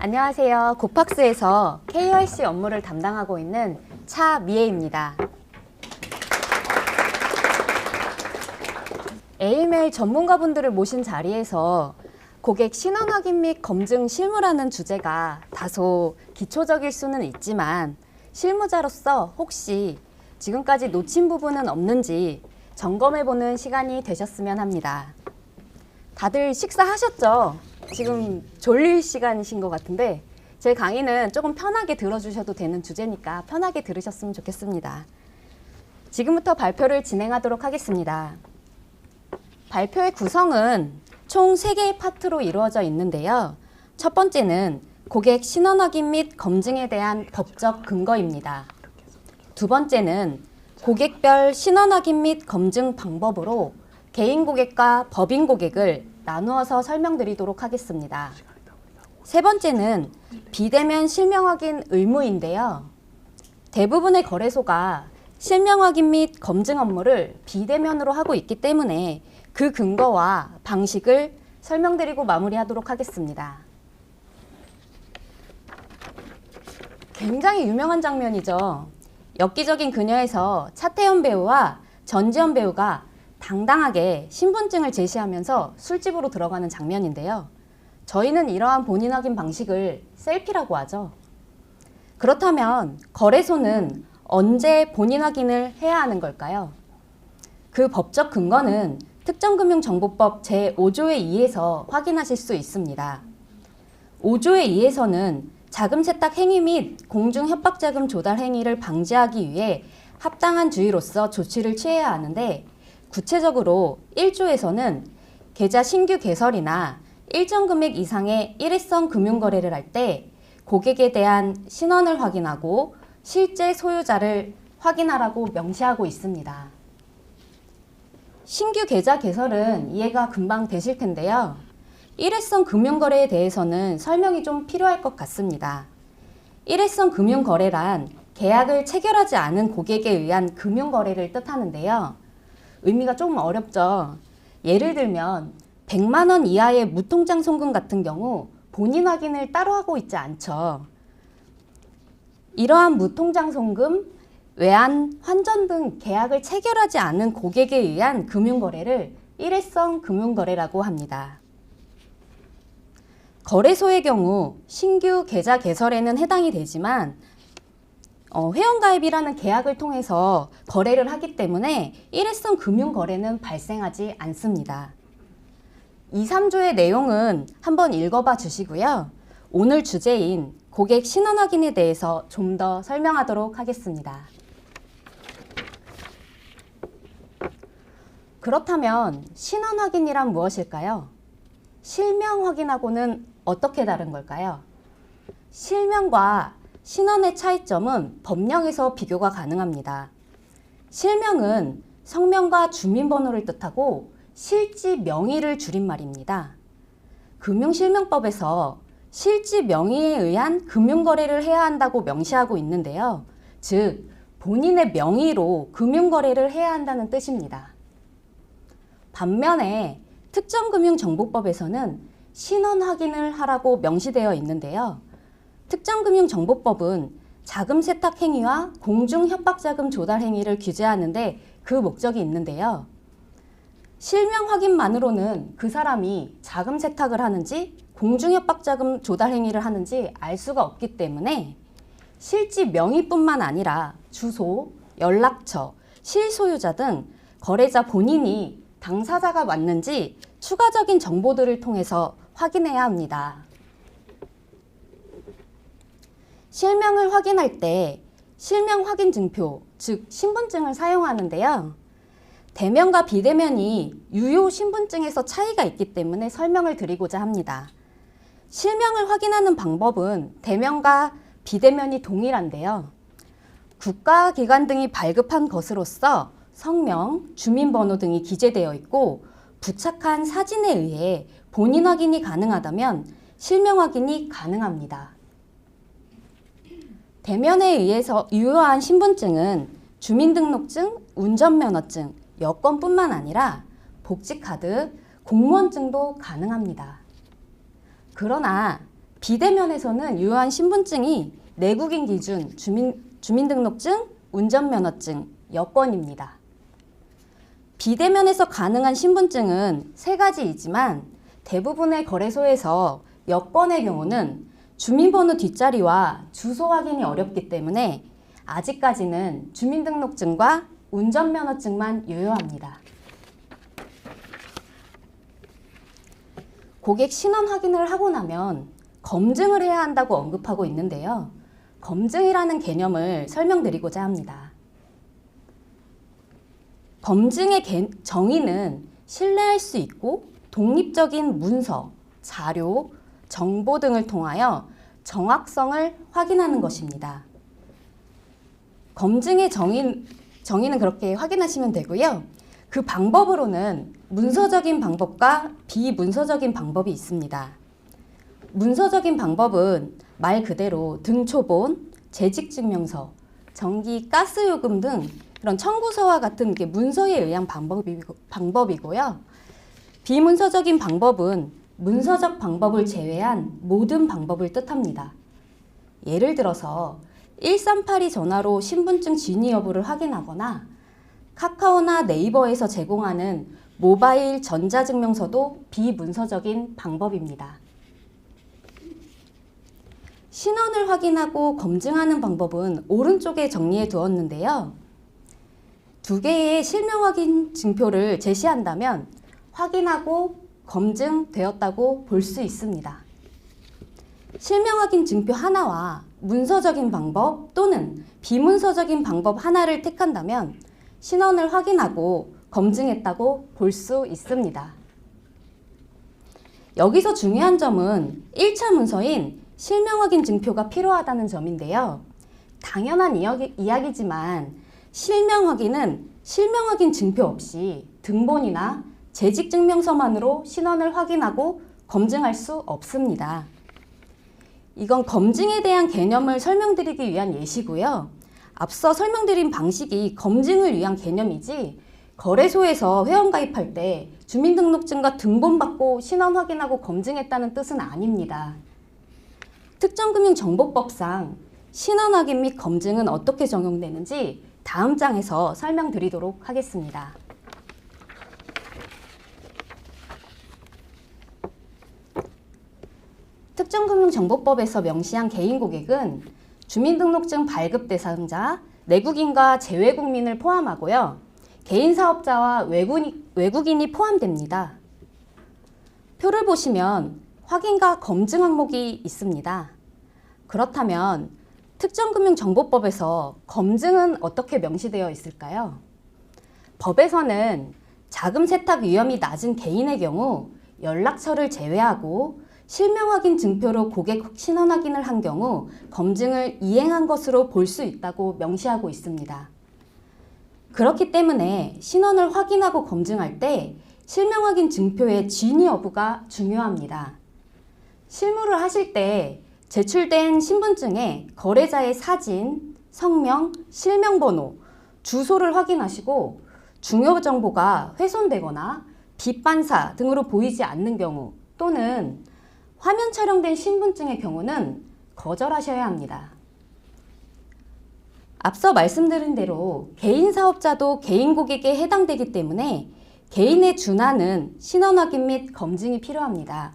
안녕하세요. 고팍스에서 KYC 업무를 담당하고 있는 차미애입니다. AML 전문가분들을 모신 자리에서 고객 신원 확인 및 검증 실무라는 주제가 다소 기초적일 수는 있지만 실무자로서 혹시 지금까지 놓친 부분은 없는지 점검해보는 시간이 되셨으면 합니다. 다들 식사하셨죠? 지금 졸릴 시간이신 것 같은데 제 강의는 조금 편하게 들어주셔도 되는 주제니까 편하게 들으셨으면 좋겠습니다. 지금부터 발표를 진행하도록 하겠습니다. 발표의 구성은 총 3개의 파트로 이루어져 있는데요. 첫 번째는 고객 신원 확인 및 검증에 대한 법적 근거입니다. 두 번째는 고객별 신원 확인 및 검증 방법으로 개인 고객과 법인 고객을 나누어서 설명드리도록 하겠습니다. 세 번째는 비대면 실명 확인 의무인데요. 대부분의 거래소가 실명 확인 및 검증 업무를 비대면으로 하고 있기 때문에 그 근거와 방식을 설명드리고 마무리하도록 하겠습니다. 굉장히 유명한 장면이죠. 엽기적인 그녀에서 차태현 배우와 전지현 배우가 당당하게 신분증을 제시하면서 술집으로 들어가는 장면인데요. 저희는 이러한 본인 확인 방식을 셀피라고 하죠. 그렇다면 거래소는 언제 본인 확인을 해야 하는 걸까요? 그 법적 근거는 특정금융정보법 제5조에 의해서 확인하실 수 있습니다. 5조에 의해서는 자금 세탁 행위 및 공중 협박자금 조달 행위를 방지하기 위해 합당한 주의로서 조치를 취해야 하는데 구체적으로 1조에서는 계좌 신규 개설이나 일정 금액 이상의 일회성 금융거래를 할 때 고객에 대한 신원을 확인하고 실제 소유자를 확인하라고 명시하고 있습니다. 신규 계좌 개설은 이해가 금방 되실 텐데요. 일회성 금융거래에 대해서는 설명이 좀 필요할 것 같습니다. 일회성 금융거래란 계약을 체결하지 않은 고객에 의한 금융거래를 뜻하는데요. 의미가 조금 어렵죠. 예를 들면 100만 원 이하의 무통장 송금 같은 경우 본인 확인을 따로 하고 있지 않죠. 이러한 무통장 송금, 외환, 환전 등 계약을 체결하지 않은 고객에 의한 금융거래를 일회성 금융거래라고 합니다. 거래소의 경우 신규 계좌 개설에는 해당이 되지만 회원가입이라는 계약을 통해서 거래를 하기 때문에 일회성 금융거래는 발생하지 않습니다. 2, 3조의 내용은 한번 읽어봐 주시고요. 오늘 주제인 고객 신원 확인에 대해서 좀 더 설명하도록 하겠습니다. 그렇다면 신원 확인이란 무엇일까요? 실명 확인하고는 어떻게 다른 걸까요? 실명과 신원의 차이점은 법령에서 비교가 가능합니다. 실명은 성명과 주민번호를 뜻하고 실지 명의를 줄임말입니다. 금융실명법에서 실지 명의에 의한 금융거래를 해야 한다고 명시하고 있는데요. 즉, 본인의 명의로 금융거래를 해야 한다는 뜻입니다. 반면에 특정금융정보법에서는 신원 확인을 하라고 명시되어 있는데요. 특정금융정보법은 자금 세탁 행위와 공중 협박자금 조달 행위를 규제하는데 그 목적이 있는데요. 실명 확인만으로는 그 사람이 자금 세탁을 하는지 공중 협박자금 조달 행위를 하는지 알 수가 없기 때문에 실지 명의뿐만 아니라 주소, 연락처, 실소유자 등 거래자 본인이 당사자가 맞는지 추가적인 정보들을 통해서 확인해야 합니다. 실명을 확인할 때 실명 확인 증표, 즉 신분증을 사용하는데요. 대면과 비대면이 유효 신분증에서 차이가 있기 때문에 설명을 드리고자 합니다. 실명을 확인하는 방법은 대면과 비대면이 동일한데요. 국가기관 등이 발급한 것으로서 성명, 주민번호 등이 기재되어 있고 부착한 사진에 의해 본인 확인이 가능하다면 실명 확인이 가능합니다. 대면에 의해서 유효한 신분증은 주민등록증, 운전면허증, 여권뿐만 아니라 복지카드, 공무원증도 가능합니다. 그러나 비대면에서는 유효한 신분증이 내국인 기준 주민등록증, 운전면허증, 여권입니다. 비대면에서 가능한 신분증은 3가지이지만 대부분의 거래소에서 여권의 경우는 주민번호 뒷자리와 주소 확인이 어렵기 때문에 아직까지는 주민등록증과 운전면허증만 유효합니다. 고객 신원 확인을 하고 나면 검증을 해야 한다고 언급하고 있는데요. 검증이라는 개념을 설명드리고자 합니다. 검증의 정의는 신뢰할 수 있고 독립적인 문서, 자료, 정보 등을 통하여 정확성을 확인하는 것입니다. 검증의 정의는 그렇게 확인하시면 되고요. 그 방법으로는 문서적인 방법과 비문서적인 방법이 있습니다. 문서적인 방법은 말 그대로 등초본, 재직증명서, 전기, 가스요금 등 그런 청구서와 같은 게 문서에 의한 방법이고요. 비문서적인 방법은 문서적 방법을 제외한 모든 방법을 뜻합니다. 예를 들어서 1382 전화로 신분증 진위 여부를 확인하거나 카카오나 네이버에서 제공하는 모바일 전자증명서도 비문서적인 방법입니다. 신원을 확인하고 검증하는 방법은 오른쪽에 정리해 두었는데요. 2개의 실명 확인 증표를 제시한다면 확인하고 검증되었다고 볼 수 있습니다. 실명 확인 증표 하나와 문서적인 방법 또는 비문서적인 방법 하나를 택한다면 신원을 확인하고 검증했다고 볼 수 있습니다. 여기서 중요한 점은 1차 문서인 실명 확인 증표가 필요하다는 점인데요. 당연한 이야기지만 실명 확인은 실명 확인 증표 없이 등본이나 재직증명서만으로 신원을 확인하고 검증할 수 없습니다. 이건 검증에 대한 개념을 설명드리기 위한 예시고요. 앞서 설명드린 방식이 검증을 위한 개념이지 거래소에서 회원가입할 때 주민등록증과 등본 받고 신원 확인하고 검증했다는 뜻은 아닙니다. 특정금융정보법상 신원 확인 및 검증은 어떻게 적용되는지 다음 장에서 설명드리도록 하겠습니다. 특정금융정보법에서 명시한 개인 고객은 주민등록증 발급 대상자, 내국인과 재외국민을 포함하고요. 개인 사업자와 외국인이 포함됩니다. 표를 보시면 확인과 검증 항목이 있습니다. 그렇다면 특정금융정보법에서 검증은 어떻게 명시되어 있을까요? 법에서는 자금 세탁 위험이 낮은 개인의 경우 연락처를 제외하고 실명 확인 증표로 고객 신원 확인을 한 경우 검증을 이행한 것으로 볼 수 있다고 명시하고 있습니다. 그렇기 때문에 신원을 확인하고 검증할 때 실명 확인 증표의 진위 여부가 중요합니다. 실무를 하실 때 제출된 신분증에 거래자의 사진, 성명, 실명번호, 주소를 확인하시고 중요 정보가 훼손되거나 빛반사 등으로 보이지 않는 경우 또는 화면 촬영된 신분증의 경우는 거절하셔야 합니다. 앞서 말씀드린 대로 개인 사업자도 개인 고객에 해당되기 때문에 개인에 준하는 신원 확인 및 검증이 필요합니다.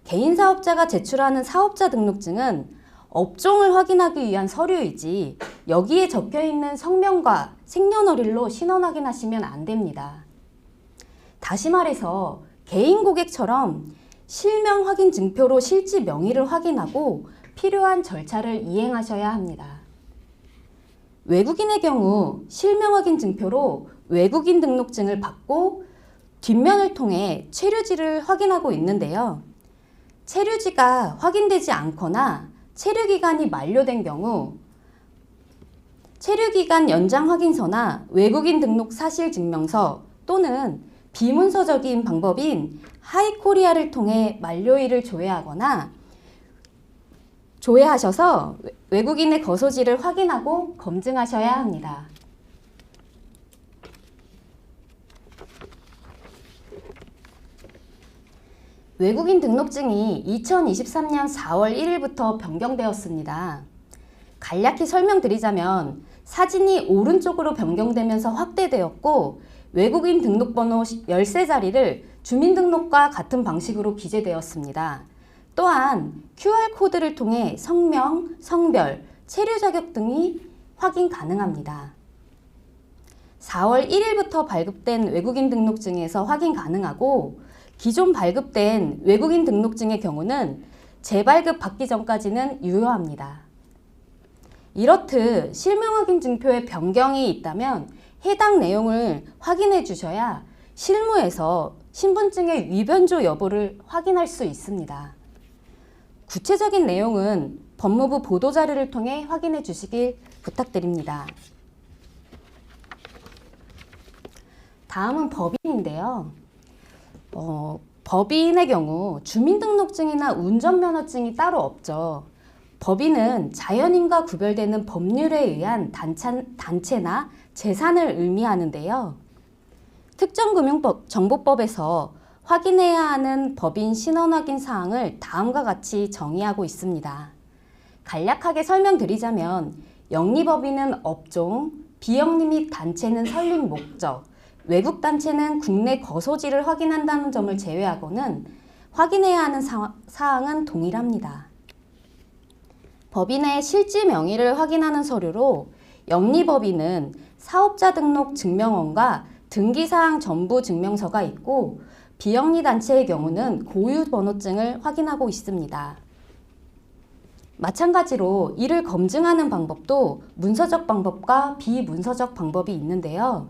개인 사업자가 제출하는 사업자 등록증은 업종을 확인하기 위한 서류이지 여기에 적혀있는 성명과 생년월일로 신원 확인하시면 안 됩니다. 다시 말해서 개인 고객처럼 실명 확인 증표로 실지 명의를 확인하고 필요한 절차를 이행하셔야 합니다. 외국인의 경우 실명 확인 증표로 외국인 등록증을 받고 뒷면을 통해 체류지를 확인하고 있는데요. 체류지가 확인되지 않거나 체류기간이 만료된 경우 체류기간 연장 확인서나 외국인 등록 사실 증명서 또는 비문서적인 방법인 하이코리아를 통해 만료일을 조회하셔서 외국인의 거소지를 확인하고 검증하셔야 합니다. 외국인 등록증이 2023년 4월 1일부터 변경되었습니다. 간략히 설명드리자면 사진이 오른쪽으로 변경되면서 확대되었고 외국인 등록번호 13자리를 주민등록과 같은 방식으로 기재되었습니다. 또한 QR코드를 통해 성명, 성별, 체류 자격 등이 확인 가능합니다. 4월 1일부터 발급된 외국인 등록증에서 확인 가능하고 기존 발급된 외국인 등록증의 경우는 재발급 받기 전까지는 유효합니다. 이렇듯 실명확인 증표에 변경이 있다면 해당 내용을 확인해 주셔야 실무에서 신분증의 위변조 여부를 확인할 수 있습니다. 구체적인 내용은 법무부 보도자료를 통해 확인해 주시길 부탁드립니다. 다음은 법인인데요. 법인의 경우 주민등록증이나 운전면허증이 따로 없죠. 법인은 자연인과 구별되는 법률에 의한 단체나 재산을 의미하는데요. 특정금융정보법에서 확인해야 하는 법인 신원 확인 사항을 다음과 같이 정의하고 있습니다. 간략하게 설명드리자면 영리법인은 업종, 비영리 및 단체는 설립 목적, 외국 단체는 국내 거소지를 확인한다는 점을 제외하고는 확인해야 하는 사항은 동일합니다. 법인의 실질 명의를 확인하는 서류로 영리법인은 사업자 등록 증명원과 등기사항 전부 증명서가 있고 비영리 단체의 경우는 고유번호증을 확인하고 있습니다. 마찬가지로 이를 검증하는 방법도 문서적 방법과 비문서적 방법이 있는데요.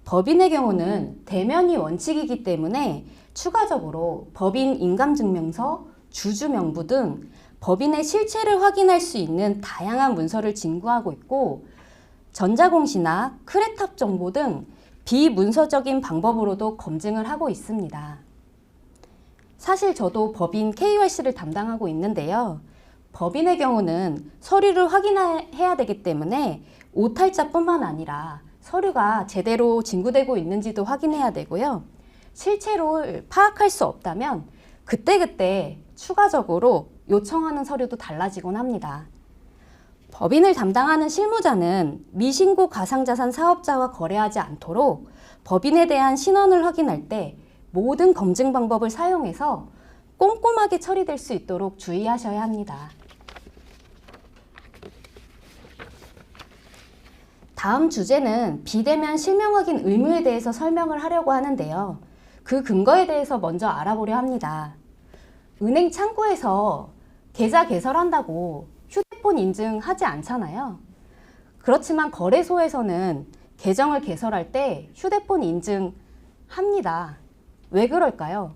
법인의 경우는 대면이 원칙이기 때문에 추가적으로 법인 인감증명서, 주주명부 등 법인의 실체를 확인할 수 있는 다양한 문서를 진구하고 있고 전자공시나 크레탑 정보 등 비문서적인 방법으로도 검증을 하고 있습니다. 사실 저도 법인 KYC를 담당하고 있는데요. 법인의 경우는 서류를 확인해야 되기 때문에 오탈자뿐만 아니라 서류가 제대로 진구되고 있는지도 확인해야 되고요. 실체를 파악할 수 없다면 그때그때 추가적으로 요청하는 서류도 달라지곤 합니다. 법인을 담당하는 실무자는 미신고 가상자산 사업자와 거래하지 않도록 법인에 대한 신원을 확인할 때 모든 검증 방법을 사용해서 꼼꼼하게 처리될 수 있도록 주의하셔야 합니다. 다음 주제는 비대면 실명 확인 의무에 대해서 설명을 하려고 하는데요. 그 근거에 대해서 먼저 알아보려 합니다. 은행 창구에서 계좌 개설한다고 휴대폰 인증하지 않잖아요. 그렇지만 거래소에서는 계정을 개설할 때 휴대폰 인증합니다. 왜 그럴까요?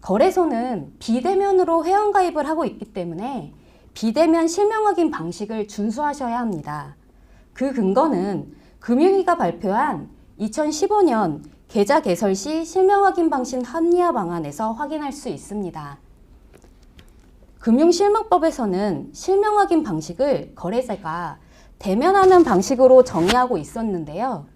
거래소는 비대면으로 회원가입을 하고 있기 때문에 비대면 실명 확인 방식을 준수하셔야 합니다. 그 근거는 금융위가 발표한 2015년 계좌 개설 시 실명 확인 방식 합리화 방안에서 확인할 수 있습니다. 금융실명법에서는 실명 확인 방식을 거래자가 대면하는 방식으로 정의하고 있었는데요.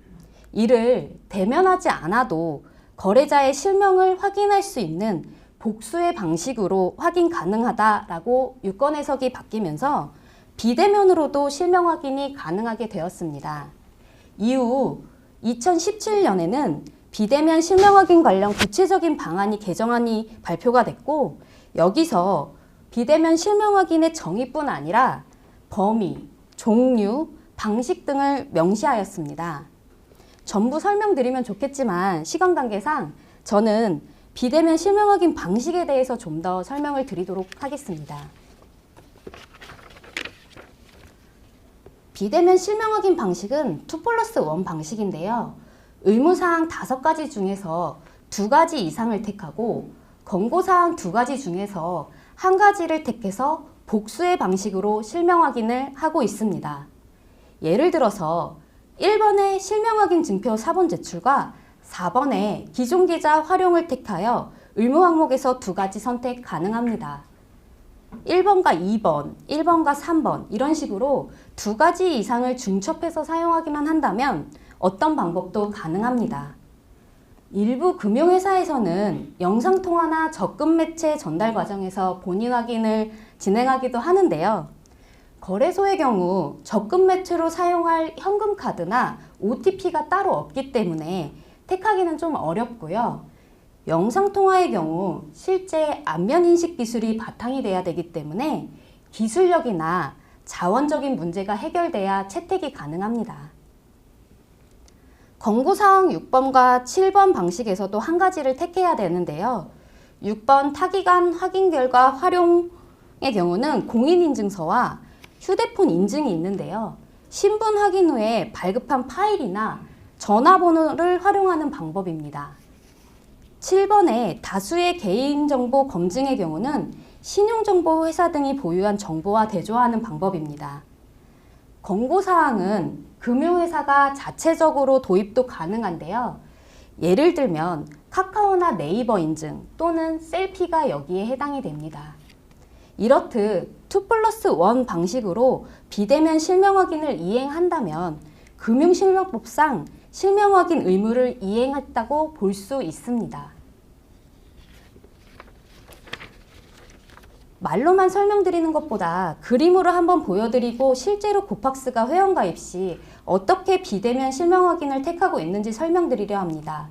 이를 대면하지 않아도 거래자의 실명을 확인할 수 있는 복수의 방식으로 확인 가능하다라고 유권 해석이 바뀌면서 비대면으로도 실명 확인이 가능하게 되었습니다. 이후 2017년에는 비대면 실명 확인 관련 구체적인 방안이 개정안이 발표가 됐고 여기서 비대면 실명 확인의 정의뿐 아니라 범위, 종류, 방식 등을 명시하였습니다. 전부 설명드리면 좋겠지만 시간 관계상 저는 비대면 실명 확인 방식에 대해서 좀 더 설명을 드리도록 하겠습니다. 비대면 실명 확인 방식은 2+1 방식인데요. 의무사항 5가지 중에서 2가지 이상을 택하고 권고사항 2가지 중에서 1가지를 택해서 복수의 방식으로 실명 확인을 하고 있습니다. 예를 들어서 1번의 실명 확인 증표 사본 제출과 4번의 기존 계좌 활용을 택하여 의무 항목에서 2가지 선택 가능합니다. 1번과 2번, 1번과 3번 이런 식으로 2가지 이상을 중첩해서 사용하기만 한다면 어떤 방법도 가능합니다. 일부 금융회사에서는 영상통화나 적금 매체 전달 과정에서 본인 확인을 진행하기도 하는데요. 거래소의 경우 적금 매체로 사용할 현금카드나 OTP가 따로 없기 때문에 택하기는 좀 어렵고요. 영상통화의 경우 실제 안면인식 기술이 바탕이 돼야 되기 때문에 기술력이나 자원적인 문제가 해결돼야 채택이 가능합니다. 권고사항 6번과 7번 방식에서도 한 가지를 택해야 되는데요. 6번 타기간 확인 결과 활용의 경우는 공인인증서와 휴대폰 인증이 있는데요. 신분 확인 후에 발급한 파일이나 전화번호를 활용하는 방법입니다. 7번의 다수의 개인정보 검증의 경우는 신용정보 회사 등이 보유한 정보와 대조하는 방법입니다. 권고사항은 금융회사가 자체적으로 도입도 가능한데요. 예를 들면 카카오나 네이버 인증 또는 셀피가 여기에 해당이 됩니다. 이렇듯 2+1 방식으로 비대면 실명 확인을 이행한다면 금융실명법상 실명 확인 의무를 이행했다고 볼 수 있습니다. 말로만 설명드리는 것보다 그림으로 한번 보여드리고 실제로 고팍스가 회원가입 시 어떻게 비대면 실명 확인을 택하고 있는지 설명드리려 합니다.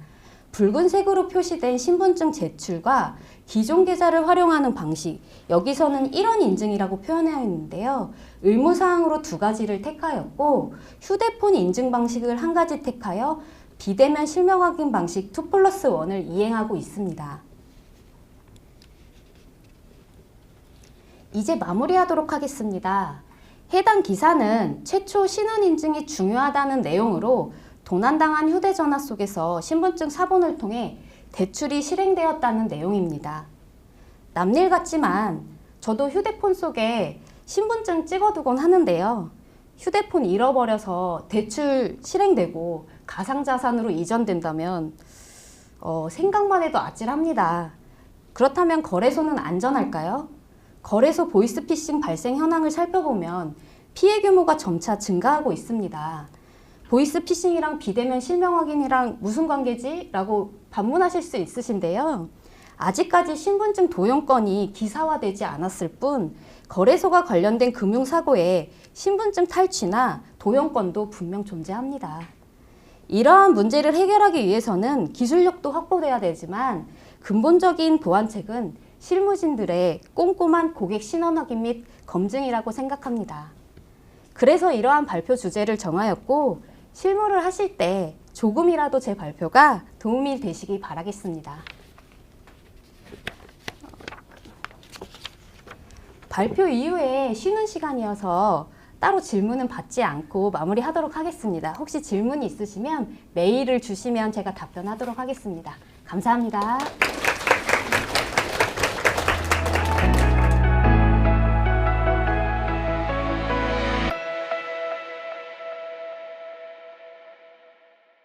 붉은색으로 표시된 신분증 제출과 기존 계좌를 활용하는 방식, 여기서는 1원 인증이라고 표현하여 있는데요. 의무사항으로 2가지를 택하였고 휴대폰 인증 방식을 1가지 택하여 비대면 실명 확인 방식 2+1을 이행하고 있습니다. 이제 마무리하도록 하겠습니다. 해당 기사는 최초 신원 인증이 중요하다는 내용으로 도난당한 휴대전화 속에서 신분증 사본을 통해 대출이 실행되었다는 내용입니다. 남일 같지만 저도 휴대폰 속에 신분증 찍어두곤 하는데요. 휴대폰 잃어버려서 대출 실행되고 가상자산으로 이전된다면 생각만 해도 아찔합니다. 그렇다면 거래소는 안전할까요? 거래소 보이스피싱 발생 현황을 살펴보면 피해 규모가 점차 증가하고 있습니다. 보이스피싱이랑 비대면 실명 확인이랑 무슨 관계지? 라고 반문하실 수 있으신데요. 아직까지 신분증 도용 건이 기사화되지 않았을 뿐 거래소가 관련된 금융사고에 신분증 탈취나 도용 건도 분명 존재합니다. 이러한 문제를 해결하기 위해서는 기술력도 확보돼야 되지만 근본적인 보완책은 실무진들의 꼼꼼한 고객 신원 확인 및 검증이라고 생각합니다. 그래서 이러한 발표 주제를 정하였고 실무를 하실 때 조금이라도 제 발표가 도움이 되시기 바라겠습니다. 발표 이후에 쉬는 시간이어서 따로 질문은 받지 않고 마무리하도록 하겠습니다. 혹시 질문이 있으시면 메일을 주시면 제가 답변하도록 하겠습니다. 감사합니다.